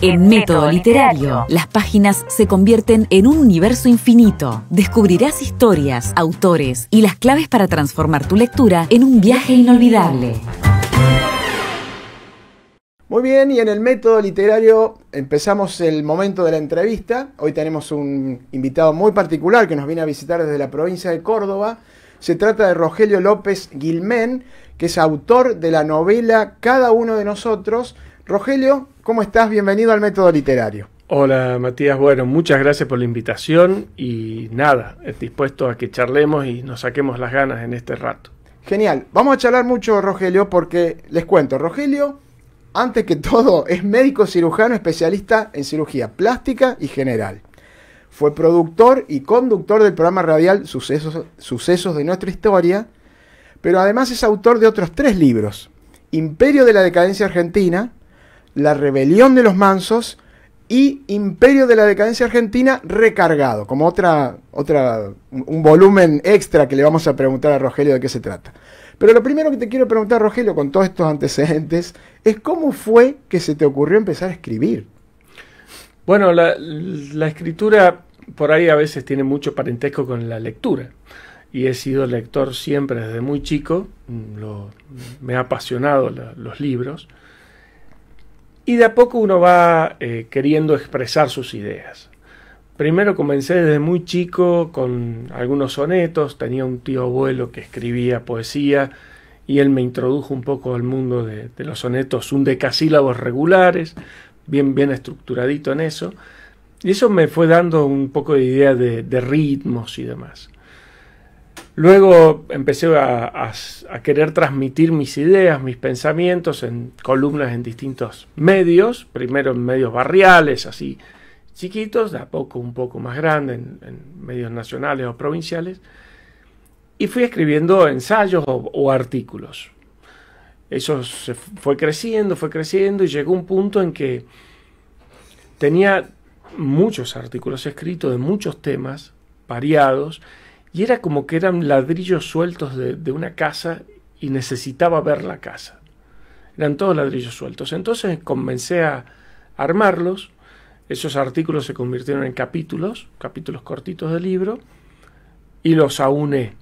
En Método Literario, las páginas se convierten en un universo infinito. Descubrirás historias, autores y las claves para transformar tu lectura en un viaje inolvidable. Muy bien, y en el Método Literario empezamos el momento de la entrevista. Hoy tenemos un invitado muy particular que nos viene a visitar desde la provincia de Córdoba. Se trata de Rogelio López Guilmén, que es autor de la novela Cada uno de nosotros. Rogelio, ¿cómo estás? Bienvenido al Método Literario. Hola Matías, bueno, muchas gracias por la invitación y nada, dispuesto a que charlemos y nos saquemos las ganas en este rato. Genial, vamos a charlar mucho, Rogelio, porque les cuento, Rogelio, antes que todo, es médico cirujano especialista en cirugía plástica y general. Fue productor y conductor del programa radial Sucesos de Nuestra Historia, pero además es autor de otros 3 libros: Imperio de la Decadencia Argentina, La Rebelión de los Mansos y Imperio de la Decadencia Argentina recargado, como un volumen extra que le vamos a preguntar a Rogelio de qué se trata. Pero lo primero que te quiero preguntar, Rogelio, con todos estos antecedentes, es cómo fue que se te ocurrió empezar a escribir. Bueno, la escritura por ahí a veces tiene mucho parentesco con la lectura. Y he sido lector siempre desde muy chico, me ha apasionado los libros. Y de a poco uno va queriendo expresar sus ideas. Primero comencé desde muy chico con algunos sonetos, tenía un tío abuelo que escribía poesía y él me introdujo un poco al mundo de los sonetos, un decasílabos regulares, bien estructuradito en eso, y eso me fue dando un poco de idea de ritmos y demás. Luego empecé a querer transmitir mis ideas, mis pensamientos en columnas en distintos medios, primero en medios barriales, así chiquitos, de a poco un poco más grandes, en medios nacionales o provinciales, y fui escribiendo ensayos o artículos. Eso fue creciendo y llegó un punto en que tenía muchos artículos escritos de muchos temas variados, y era como que eran ladrillos sueltos de una casa y necesitaba ver la casa. Eran todos ladrillos sueltos. Entonces comencé a armarlos. Esos artículos se convirtieron en capítulos cortitos del libro, y los auné.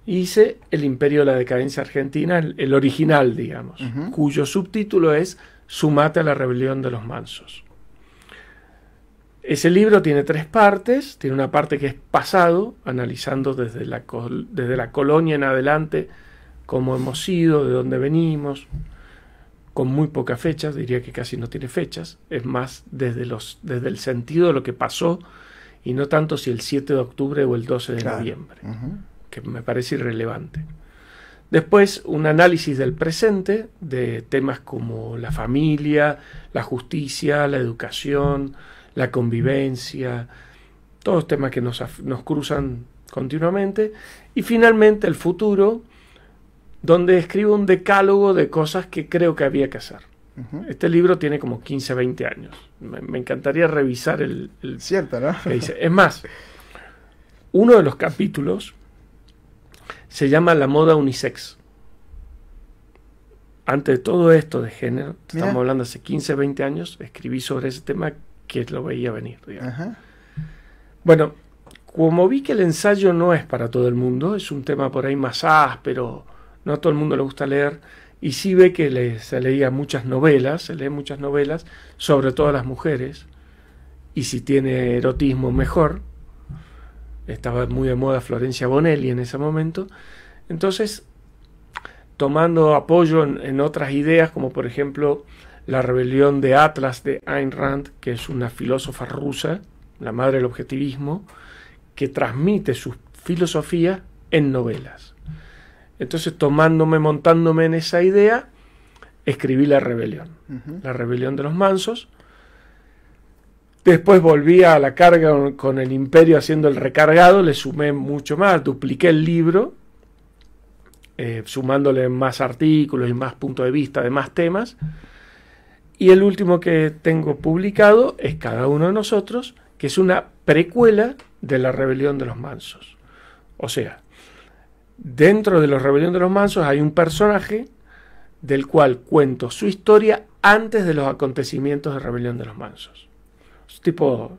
Hice El Imperio de la Decadencia Argentina, el original, digamos, cuyo subtítulo es Sumate a la Rebelión de los Mansos. Ese libro tiene 3 partes. Tiene una parte que es pasado, analizando desde la colonia en adelante cómo hemos sido, de dónde venimos, con muy pocas fechas, diría que casi no tiene fechas, es más desde el sentido de lo que pasó y no tanto si el 7 de octubre o el 12 de noviembre, que me parece irrelevante. Después un análisis del presente, de temas como la familia, la justicia, la educación, la convivencia, todos temas que nos cruzan continuamente. Y finalmente el futuro, donde escribo un decálogo de cosas que creo que había que hacer. Este libro tiene como 15, 20 años. Me encantaría revisar el cierto, ¿no? Que dice. Es más, uno de los capítulos se llama La moda unisex. Antes de todo esto de género, estamos hablando hace 15, 20 años, escribí sobre ese tema que lo veía venir, digamos. Bueno, como vi que el ensayo no es para todo el mundo, es un tema por ahí más áspero, no a todo el mundo le gusta leer, y sí ve que se leen muchas novelas, sobre todo a las mujeres, y si tiene erotismo mejor. Estaba muy de moda Florencia Bonelli en ese momento. Entonces, tomando apoyo en otras ideas, como por ejemplo La rebelión de Atlas de Ayn Rand, que es una filósofa rusa, la madre del objetivismo, que transmite su filosofía en novelas. Entonces, montándome en esa idea, escribí La rebelión, La rebelión de los mansos. Después volví a la carga con el Imperio haciendo el recargado, le sumé mucho más, dupliqué el libro, sumándole más artículos y más puntos de vista de más temas. Y el último que tengo publicado es Cada uno de nosotros, que es una precuela de La rebelión de los mansos. O sea, dentro de La rebelión de los mansos hay un personaje del cual cuento su historia antes de los acontecimientos de Rebelión de los Mansos. Es tipo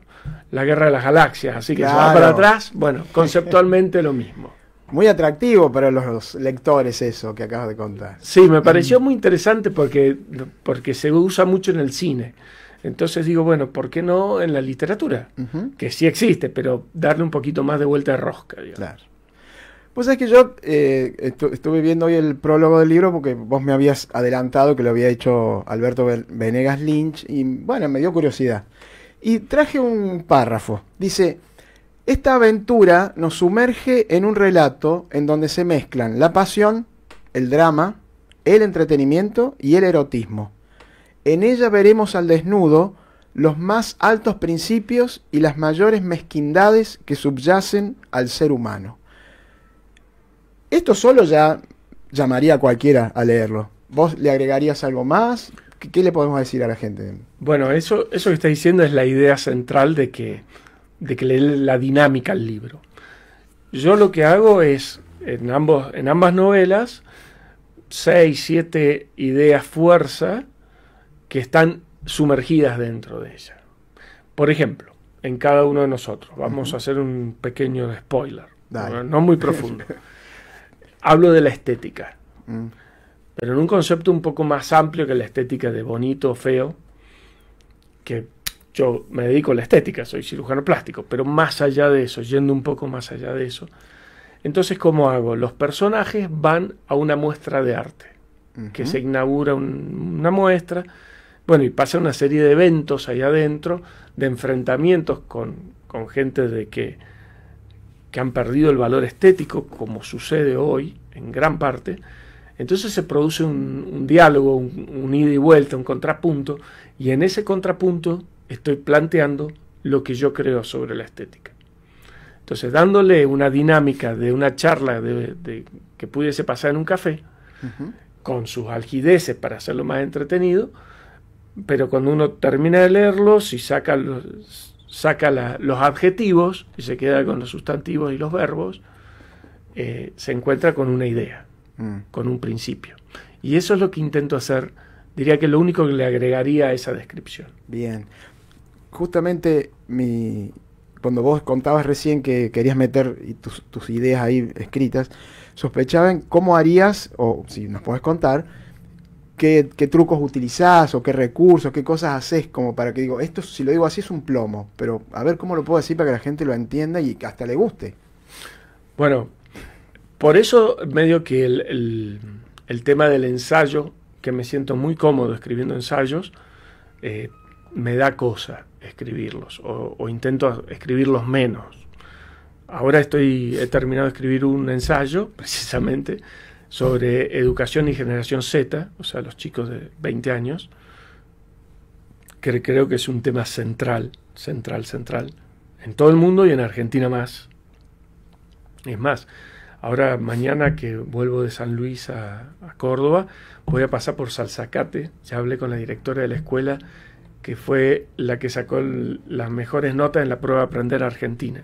la Guerra de las Galaxias, así que se va para atrás. Bueno, conceptualmente lo mismo. Muy atractivo para los lectores eso que acabas de contar. Sí, me pareció muy interesante porque se usa mucho en el cine. Entonces digo, bueno, ¿por qué no en la literatura? Que sí existe, pero darle un poquito más de vuelta de rosca, digamos. Claro. Pues es que yo estuve viendo hoy el prólogo del libro porque vos me habías adelantado que lo había hecho Alberto Venegas Lynch y bueno, me dio curiosidad. Y traje un párrafo. Dice: esta aventura nos sumerge en un relato en donde se mezclan la pasión, el drama, el entretenimiento y el erotismo. En ella veremos al desnudo los más altos principios y las mayores mezquindades que subyacen al ser humano. Esto solo ya llamaría a cualquiera a leerlo. ¿Vos le agregarías algo más? ¿Qué le podemos decir a la gente? Bueno, eso que está diciendo es la idea central de que le dé la dinámica al libro. Yo lo que hago es, en ambas novelas, 6, 7 ideas fuerza que están sumergidas dentro de ella. Por ejemplo, en cada uno de nosotros, vamos a hacer un pequeño spoiler, no muy profundo. Hablo de la estética, pero en un concepto un poco más amplio que la estética de bonito o feo, que yo me dedico a la estética, soy cirujano plástico, pero más allá de eso, yendo un poco más allá de eso. Entonces, ¿cómo hago? Los personajes van a una muestra de arte, que se inaugura una muestra, bueno, y pasa una serie de eventos ahí adentro, de enfrentamientos con gente que han perdido el valor estético, como sucede hoy en gran parte. Entonces se produce un diálogo, un ida y vuelta, un contrapunto, y en ese contrapunto estoy planteando lo que yo creo sobre la estética. Entonces, dándole una dinámica de una charla que pudiese pasar en un café, con sus algideces para hacerlo más entretenido, pero cuando uno termina de leerlo, si saca los adjetivos y se queda con los sustantivos y los verbos, se encuentra con una idea, con un principio. Y eso es lo que intento hacer. Diría que lo único que le agregaría a esa descripción. Bien. Justamente cuando vos contabas recién que querías meter tus ideas ahí escritas, sospechaba en cómo harías, o si nos podés contar, qué trucos utilizás o qué recursos, qué cosas haces como para que digo, esto si lo digo así es un plomo, pero a ver cómo lo puedo decir para que la gente lo entienda y que hasta le guste. Bueno, por eso medio que el tema del ensayo, que me siento muy cómodo escribiendo ensayos, me da cosa escribirlos o intento escribirlos menos. Ahora he terminado de escribir un ensayo precisamente sobre educación y generación Z, o sea, los chicos de 20 años, que creo que es un tema central en todo el mundo y en Argentina más. Es más, ahora mañana que vuelvo de San Luis a Córdoba, voy a pasar por Salzacate. Ya hablé con la directora de la escuela, que fue la que sacó las mejores notas en la prueba de Aprender Argentina.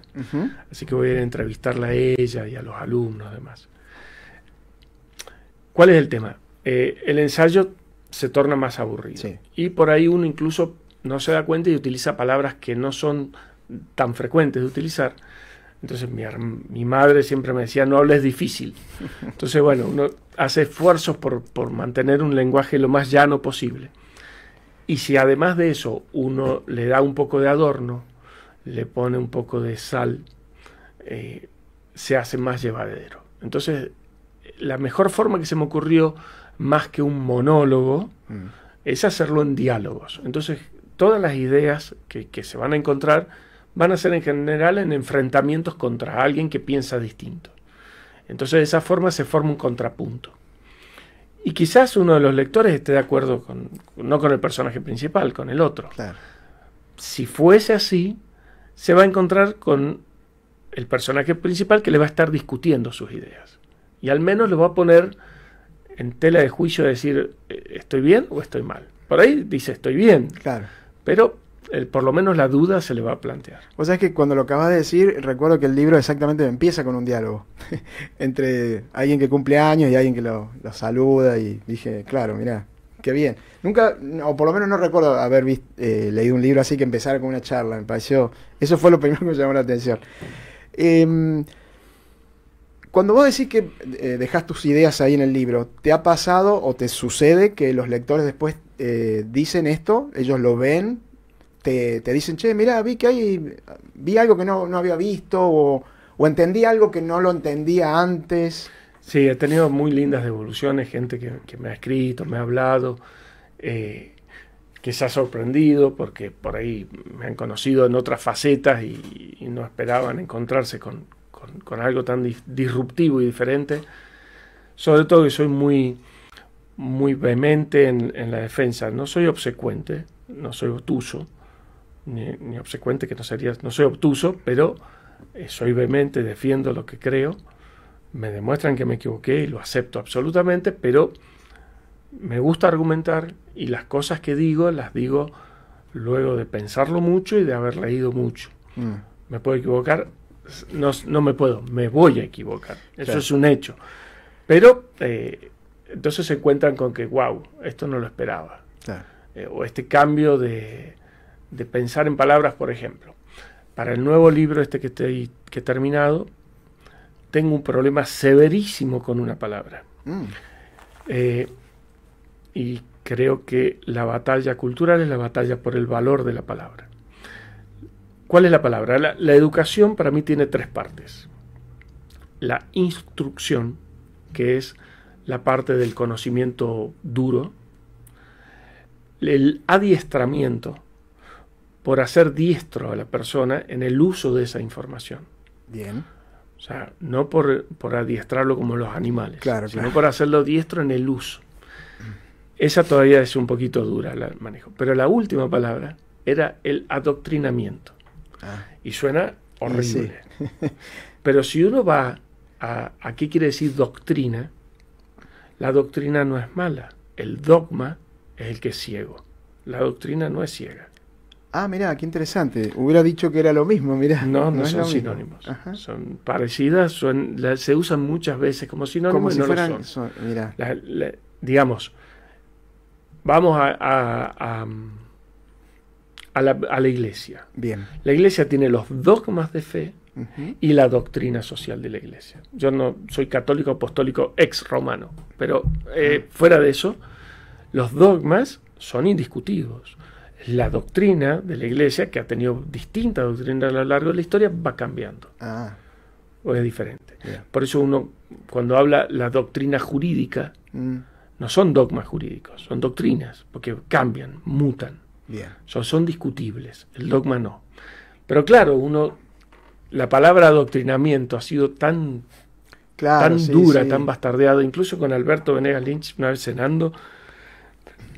Así que voy a ir a entrevistarla a ella y a los alumnos, además. ¿Cuál es el tema? El ensayo se torna más aburrido. Sí. Y por ahí uno incluso no se da cuenta y utiliza palabras que no son tan frecuentes de utilizar. Entonces mi madre siempre me decía, no hables difícil. Entonces, bueno, uno hace esfuerzos por mantener un lenguaje lo más llano posible. Y si además de eso uno le da un poco de adorno, le pone un poco de sal, se hace más llevadero. Entonces, la mejor forma que se me ocurrió, más que un monólogo, es hacerlo en diálogos. Entonces, todas las ideas que se van a encontrar van a ser en general en enfrentamientos contra alguien que piensa distinto. Entonces, de esa forma se forma un contrapunto. Y quizás uno de los lectores esté de acuerdo no con el personaje principal, con el otro. Claro. Si fuese así, se va a encontrar con el personaje principal que le va a estar discutiendo sus ideas. Y al menos le va a poner en tela de juicio de decir, ¿estoy bien o estoy mal? Por ahí dice, estoy bien. Claro. Pero por lo menos la duda se le va a plantear. O sea, es que cuando lo acabas de decir, recuerdo que el libro exactamente empieza con un diálogo entre alguien que cumple años y alguien que lo saluda, y dije, claro, mirá, qué bien. Nunca, o por lo menos no recuerdo haber leído un libro así que empezara con una charla, me pareció, eso fue lo primero que me llamó la atención. Cuando vos decís que dejás tus ideas ahí en el libro, ¿te ha pasado o te sucede que los lectores después dicen esto? Ellos lo ven, te dicen, che, mirá, vi algo que no había visto, o entendí algo que no lo entendía antes. Sí, he tenido muy lindas devoluciones, gente que me ha escrito, me ha hablado, que se ha sorprendido porque por ahí me han conocido en otras facetas y no esperaban encontrarse con algo tan disruptivo y diferente. Sobre todo que soy muy, muy vehemente en la defensa. No soy obsecuente, no soy obtuso, ni obsecuente, que no soy obtuso, pero soy vehemente, defiendo lo que creo. Me demuestran que me equivoqué y lo acepto absolutamente, pero me gusta argumentar, y las cosas que digo las digo luego de pensarlo mucho y de haber leído mucho. Me puedo equivocar, me voy a equivocar, eso Claro. es un hecho, pero entonces se encuentran con que wow, esto no lo esperaba. Claro. O este cambio de pensar en palabras. Por ejemplo, para el nuevo libro que he terminado, tengo un problema severísimo con una palabra. Y creo que la batalla cultural es la batalla por el valor de la palabra. ¿Cuál es la palabra? La educación para mí tiene tres partes. La instrucción, que es la parte del conocimiento duro. El adiestramiento, por hacer diestro a la persona en el uso de esa información. Bien. O sea, no por adiestrarlo como los animales, Claro, sino claro. por hacerlo diestro en el uso. Esa todavía es un poquito dura, la manejo. Pero la última palabra era el adoctrinamiento. Y suena horrible. Sí. Pero si uno va a qué quiere decir doctrina, la doctrina no es mala. El dogma es el que es ciego. La doctrina no es ciega. Ah, mirá, qué interesante. Hubiera dicho que era lo mismo, mirá. No es son lo mismo. sinónimos. Ajá. Son parecidas, se usan muchas veces como sinónimos. Como y si no fueran... lo son. Mirá. Digamos, vamos a la iglesia. Bien. La iglesia tiene los dogmas de fe Ujú. y la doctrina social de la iglesia. Yo no soy católico apostólico ex romano, pero fuera de eso, los dogmas son indiscutidos. La doctrina de la iglesia, que ha tenido distintas doctrinas a lo largo de la historia, va cambiando Ah, o es diferente. bien. Por eso uno, cuando habla la doctrina jurídica, Mm, no son dogmas jurídicos, son doctrinas, porque cambian, mutan. bien. Son discutibles, el dogma no. Pero claro, la palabra adoctrinamiento ha sido tan Claro, sí, dura, sí. tan bastardeada, incluso con Alberto Venegas Lynch, una vez cenando,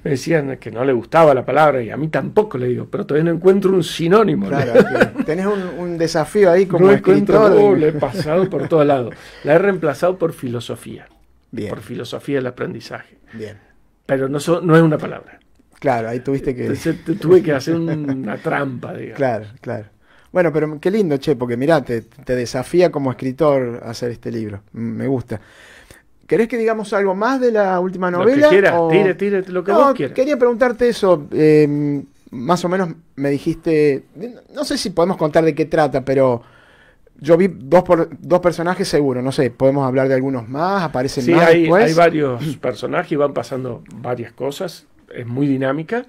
me decían que no le gustaba la palabra, y a mí tampoco, le digo, pero todavía no encuentro un sinónimo. Claro, que tenés un desafío ahí como No encuentro, escritor. le he pasado por todos lados. La he reemplazado por filosofía, Bien, por filosofía del aprendizaje. bien. Pero no es una palabra. Claro, ahí tuviste que... Entonces, tuve que hacer una trampa, digamos. Claro, claro. Bueno, pero qué lindo, che, porque mirá, te desafía como escritor a hacer este libro. Me gusta. ¿Querés que digamos algo más de la última novela? Lo que quieras, o... tire lo que No, vos quieras. quería preguntarte eso. Más o menos me dijiste, no sé si podemos contar de qué trata, pero yo vi dos personajes seguro, no sé, podemos hablar de algunos más, aparecen Sí, más hay después. varios personajes y van pasando varias cosas. Es muy dinámica.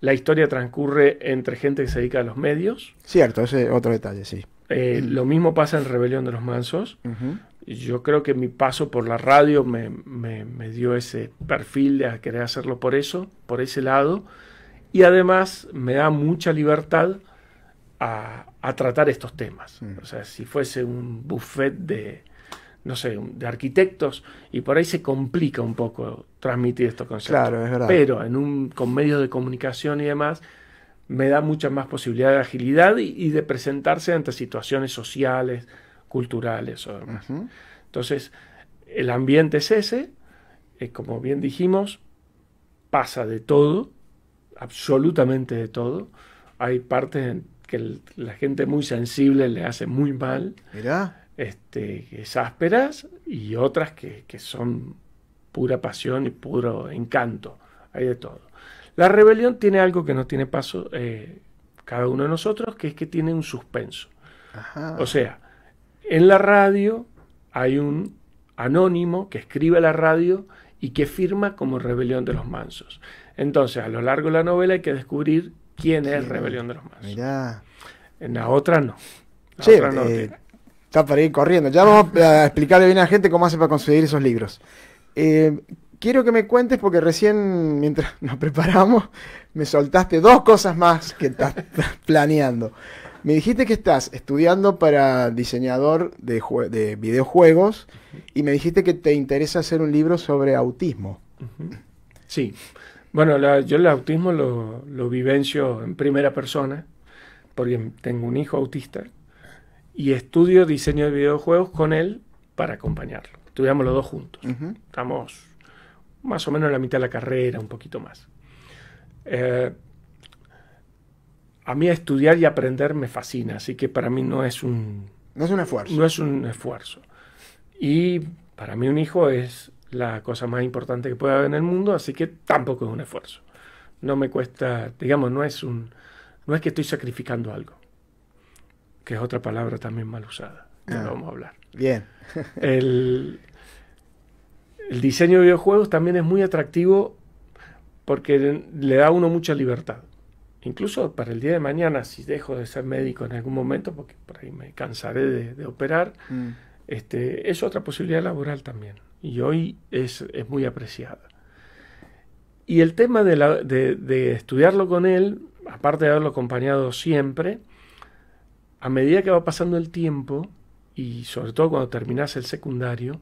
La historia transcurre entre gente que se dedica a los medios. Cierto, ese es otro detalle, sí. Lo mismo pasa en Rebelión de los Mansos. Ujú. Yo creo que mi paso por la radio me dio ese perfil de querer hacerlo por ese lado. Y además me da mucha libertad a tratar estos temas. O sea, si fuese un buffet de arquitectos, y por ahí se complica un poco transmitir estos conceptos. Claro, es verdad. Pero con medios de comunicación y demás, me da mucha más posibilidad de agilidad y de presentarse ante situaciones sociales, culturales o demás. Ujú. Entonces, el ambiente es ese, como bien dijimos, pasa de todo, absolutamente de todo. hay partes en que la gente muy sensible le hace muy mal, Mirá. que es ásperas, y otras que son pura pasión y puro encanto. Hay de todo. La rebelión tiene algo que no tiene paso cada uno de nosotros, que es que tiene un suspenso. Ajá. O sea, en la radio hay un anónimo que escribe la radio y que firma como Rebelión de los Mansos. Entonces, a lo largo de la novela hay que descubrir quién es Rebelión de los Mansos. Mirá. En la otra no. La Che, otra no tiene. está para ir corriendo. Ya vamos a explicarle bien a la gente cómo hace para conseguir esos libros. Quiero que me cuentes, porque recién, mientras nos preparamos, me soltaste 2 cosas más que estás planeando. Me dijiste que estás estudiando para diseñador de videojuegos y me dijiste que te interesa hacer un libro sobre autismo. Sí. Bueno, yo el autismo lo vivencio en primera persona, porque tengo un hijo autista y estudio diseño de videojuegos con él para acompañarlo. Estudiamos los 2 juntos. Estamos más o menos en la mitad de la carrera, un poquito más. A mí estudiar y aprender me fascina, así que para mí no es un esfuerzo. No es un esfuerzo. Y para mí un hijo es la cosa más importante que puede haber en el mundo, así que tampoco es un esfuerzo. No me cuesta, digamos, no es que estoy sacrificando algo, que es otra palabra también mal usada, ya lo vamos a hablar. Bien. El diseño de videojuegos también es muy atractivo porque le da a uno mucha libertad. Incluso para el día de mañana, si dejo de ser médico en algún momento, porque por ahí me cansaré de operar, es otra posibilidad laboral también. Y hoy es muy apreciada. Y el tema de estudiarlo con él, aparte de haberlo acompañado siempre, a medida que va pasando el tiempo, y sobre todo cuando terminas el secundario,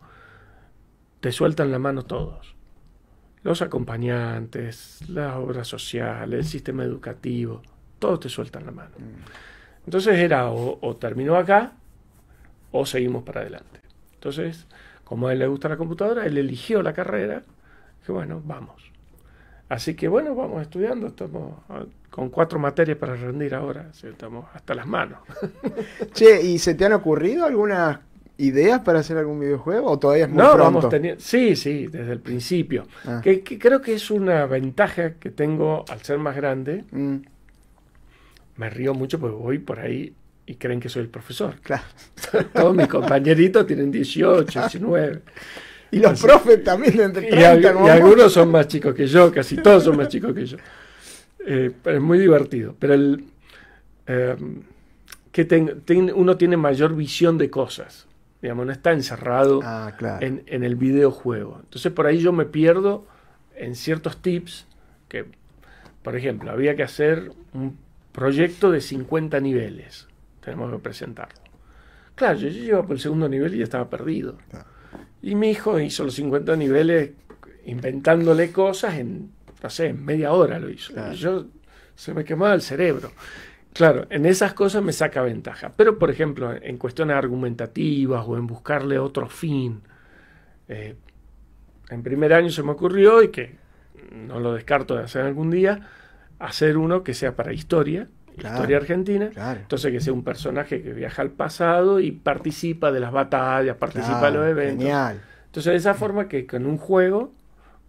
te sueltan la mano todos. Los acompañantes, las obras sociales, el sistema educativo, todos te sueltan la mano. Entonces era o terminó acá o seguimos para adelante. Entonces, como a él le gusta la computadora, él eligió la carrera, que bueno, vamos. Así que bueno, vamos estudiando, estamos con 4 materias para rendir ahora, estamos hasta las manos. Che, ¿y se te han ocurrido algunas ideas para hacer algún videojuego o todavía es muy pronto? Vamos teniendo, sí, desde el principio. Que creo que es una ventaja que tengo al ser más grande. Me río mucho porque voy por ahí y creen que soy el profesor. Claro. Todos mis compañeritos tienen 18, 19. Y los profes también de entre 30. Y algunos son más chicos que yo, casi todos son más chicos que yo. Pero es muy divertido. Pero uno tiene mayor visión de cosas. Digamos, no está encerrado en el videojuego. Entonces por ahí yo me pierdo en ciertos tips que, por ejemplo, había que hacer un proyecto de 50 niveles. Tenemos que presentarlo. Claro, yo llego por el segundo nivel y ya estaba perdido. Y mi hijo hizo los 50 niveles inventándole cosas en media hora lo hizo. Y se me quemaba el cerebro. Claro, en esas cosas me saca ventaja. Pero, por ejemplo, en cuestiones argumentativas o en buscarle otro fin, en primer año se me ocurrió, y que no lo descarto de hacer algún día, hacer uno que sea para historia argentina. Claro. Entonces que sea un personaje que viaja al pasado y participa de las batallas, participa de los eventos. Genial. Entonces de esa forma que con un juego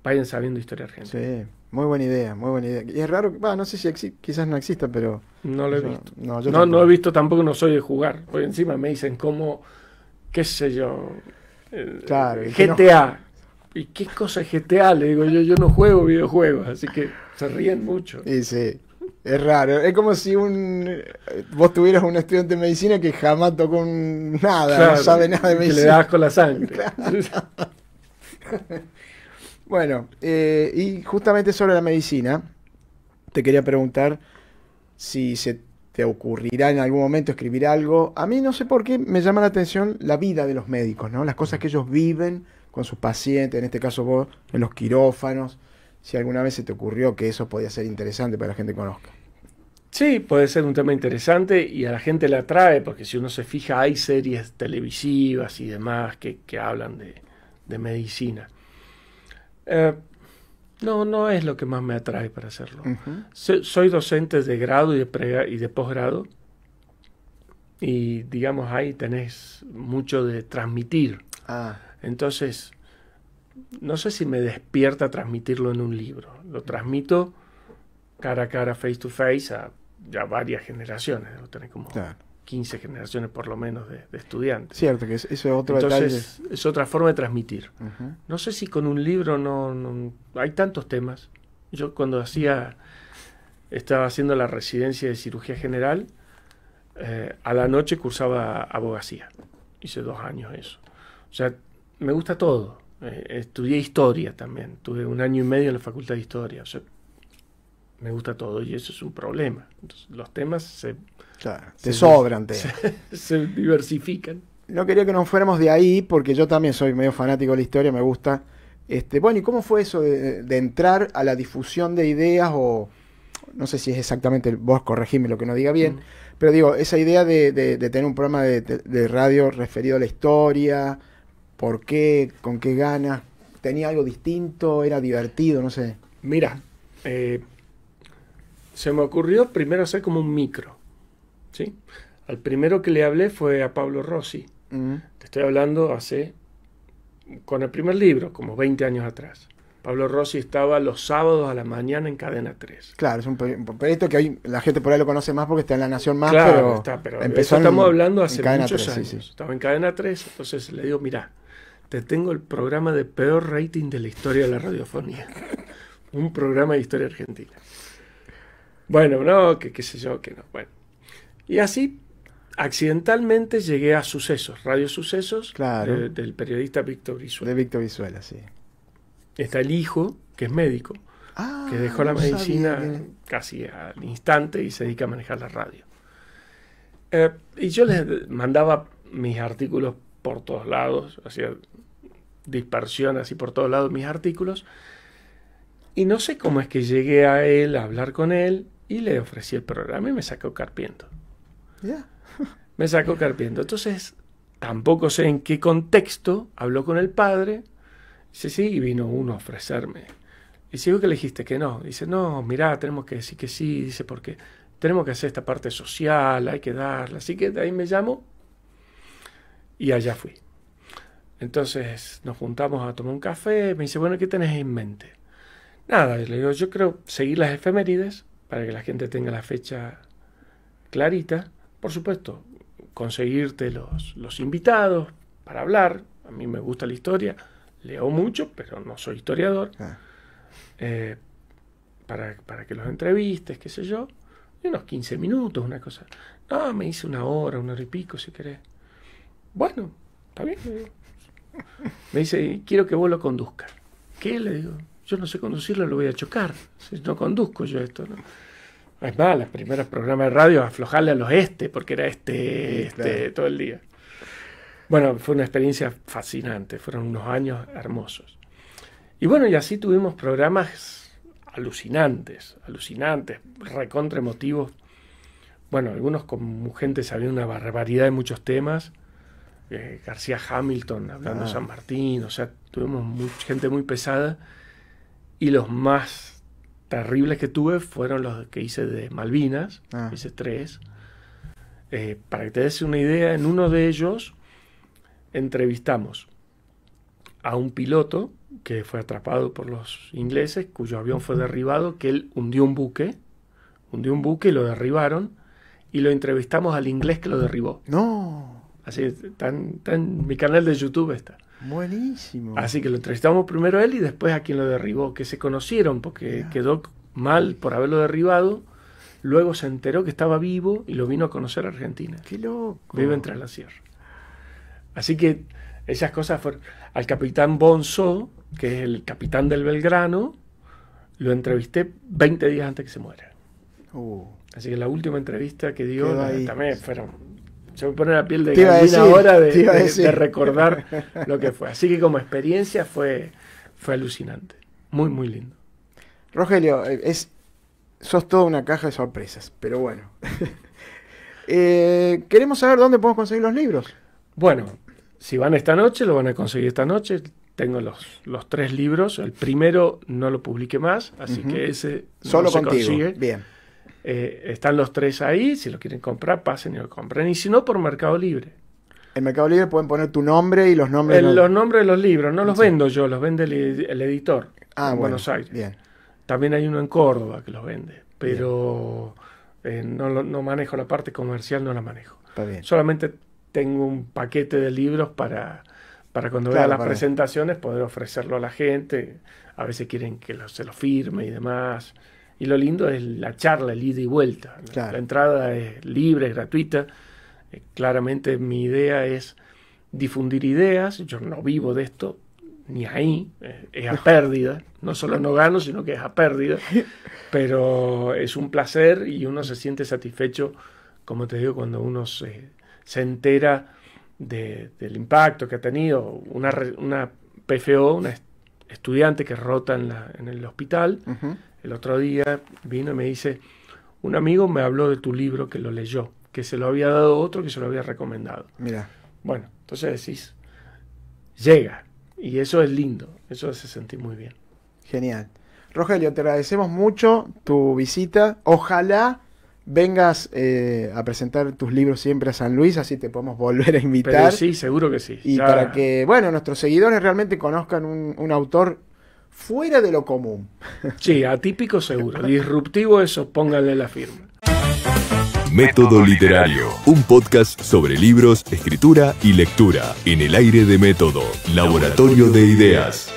vayan sabiendo historia argentina. Sí, muy buena idea, muy buena idea. Y es raro, no sé si quizás no exista, pero... No lo he visto. No he visto, tampoco no soy de jugar. Porque encima me dicen cómo, qué sé yo, GTA. ¿Y qué cosa es GTA? Le digo yo no juego videojuegos, así que se ríen mucho. Y sí. Es raro, es como si vos tuvieras un estudiante de medicina que jamás tocó nada, no sabe nada de medicina. Que le das con la sangre. Claro. Bueno, y justamente sobre la medicina, te quería preguntar si se te ocurrirá en algún momento escribir algo. A mí no sé por qué me llama la atención la vida de los médicos, ¿no? Las cosas que ellos viven con sus pacientes, en este caso vos, en los quirófanos. Si alguna vez se te ocurrió que eso podía ser interesante para que la gente conozca. Sí, puede ser un tema interesante y a la gente le atrae, porque si uno se fija hay series televisivas y demás que hablan de medicina. No, no es lo que más me atrae para hacerlo. Ujú. Soy docente de grado y de posgrado. Y digamos, ahí tenés mucho de transmitir. Ah, Entonces, no sé si me despierta transmitirlo en un libro. Lo transmito cara a cara, face to face, a ya varias generaciones. Debo tener como claro. 15 generaciones por lo menos de estudiantes. Cierto, que eso es otro detalle. Entonces, es otra forma de transmitir. Ujú. No sé si con un libro no hay tantos temas. Yo cuando estaba haciendo la residencia de cirugía general, a la noche cursaba abogacía. Hice 2 años eso. O sea, me gusta todo. Estudié historia también. Tuve 1 año y medio en la facultad de historia. O sea, me gusta todo y eso es un problema. Entonces, los temas Claro, te sobran. se diversifican. No quería que nos fuéramos de ahí porque yo también soy medio fanático de la historia, me gusta. Bueno, ¿y cómo fue eso de entrar a la difusión de ideas o no sé si es exactamente, vos corregime lo que no diga bien, pero digo, esa idea de tener un programa de radio referido a la historia, ¿por qué? ¿Con qué ganas? ¿Tenía algo distinto? ¿Era divertido? No sé. Mira, se me ocurrió primero hacer como un micro, ¿sí? Al primero que le hablé fue a Pablo Rossi. Te estoy hablando con el primer libro, como 20 años atrás. Pablo Rossi estaba los sábados a la mañana en Cadena 3. Claro, es un proyecto que hoy la gente por ahí lo conoce más porque está en La Nación más, claro, pero empezó estamos hablando hace muchos 3, años. sí, sí. Estaba en Cadena 3, entonces le digo, mira, te tengo el programa de peor rating de la historia de la radiofonía. Un programa de historia argentina. Bueno, no, que qué sé yo, que no. Bueno. Y así, accidentalmente llegué a Sucesos, Radio Sucesos, claro, del periodista Víctor Brizuela. De Víctor Brizuela, sí. Está el hijo, que es médico, que dejó la medicina casi al instante y se dedica a manejar la radio. Y yo les mandaba mis artículos por todos lados, hacía dispersión así por todos lados mis artículos. Y no sé cómo es que llegué a él, a hablar con él, y le ofrecí el programa y me sacó Carpiento. Yeah. Me sacó Carpiento. Entonces, tampoco sé en qué contexto habló con el padre. Dice, sí, y vino uno a ofrecerme. Y digo que le dijiste que no. Dice, no, mirá, tenemos que decir que sí. Dice, porque tenemos que hacer esta parte social, hay que darla. Así que de ahí me llamo y allá fui. Entonces nos juntamos a tomar un café. Me dice, bueno, ¿qué tenés en mente? Nada, le digo, yo creo seguir las efemérides para que la gente tenga la fecha clarita. Por supuesto, conseguirte los invitados para hablar. A mí me gusta la historia. Leo mucho, pero no soy historiador. Para que los entrevistes, qué sé yo. Y unos 15 minutos, una cosa. No, me hice 1 hora, 1 hora y pico, si querés. Bueno, está bien. Me dice, quiero que vos lo conduzcas. ¿Qué? Le digo, yo no sé conducirlo, lo voy a chocar. Si no conduzco yo esto, ¿no? Es más, los primeros programas de radio, aflojarle a los porque era claro, todo el día. Bueno, fue una experiencia fascinante, fueron unos años hermosos. Y bueno, y así tuvimos programas alucinantes, recontra emotivos. Bueno, algunos con gente sabía una barbaridad de muchos temas. García Hamilton hablando de San Martín, o sea, tuvimos gente muy pesada. Y los más terribles que tuve fueron los que hice de Malvinas, hice 3. Para que te des una idea, en uno de ellos entrevistamos a un piloto que fue atrapado por los ingleses, cuyo avión fue derribado, que él hundió un buque y lo derribaron, y lo entrevistamos al inglés que lo derribó. No. Así está en mi canal de YouTube está. Buenísimo. Así que lo entrevistamos primero a él y después a quien lo derribó, que se conocieron porque quedó mal por haberlo derribado. Luego se enteró que estaba vivo y lo vino a conocer a Argentina. ¡Qué loco! Vive en Tras la Sierra. Así que esas cosas fueron... Al capitán Bonzo, que es el capitán del Belgrano, lo entrevisté 20 días antes que se muera. Así que la última entrevista que dio también fueron... Se me pone la piel de gallina ahora de recordar lo que fue. Así que como experiencia fue alucinante. Muy, muy lindo. Rogelio, sos toda una caja de sorpresas, pero bueno. Queremos saber dónde podemos conseguir los libros. Bueno, si van esta noche, lo van a conseguir esta noche. tengo los 3 libros. El primero no lo publiqué más, así que ese solo no se contigo. consigue. Bien. Están los 3 ahí, si lo quieren comprar, pasen y lo compren. Y si no, por Mercado Libre. En Mercado Libre pueden poner tu nombre y los nombres. Los nombres de los libros, no los vendo yo, los vende el editor en Buenos Aires. Bien. También hay uno en Córdoba que los vende, pero no manejo la parte comercial, no la manejo. Está bien. Solamente tengo un paquete de libros para cuando vea las presentaciones poder ofrecerlo a la gente. A veces quieren que se lo firme y demás. Y lo lindo es la charla, el ida y vuelta. Claro. La entrada es libre, es gratuita. Claramente mi idea es difundir ideas. Yo no vivo de esto, ni ahí. Es a pérdida. No solo no gano, sino que es a pérdida. Pero es un placer y uno se siente satisfecho, como te digo, cuando uno se entera del impacto que ha tenido una PFO, una estudiante que rota en el hospital. El otro día vino y me dice, un amigo me habló de tu libro que lo leyó, que se lo había dado otro que se lo había recomendado. Mira. Bueno, entonces decís, llega, y eso es lindo, eso hace sentir muy bien. Genial. Rogelio, te agradecemos mucho tu visita. Ojalá vengas a presentar tus libros siempre a San Luis, así te podemos volver a invitar. Pero sí, seguro que sí. Y para que, bueno, nuestros seguidores realmente conozcan un autor fuera de lo común. Sí, atípico seguro. Disruptivo, eso, pónganle la firma. Método Literario, un podcast sobre libros, escritura y lectura, en el aire de Método, Laboratorio de Ideas.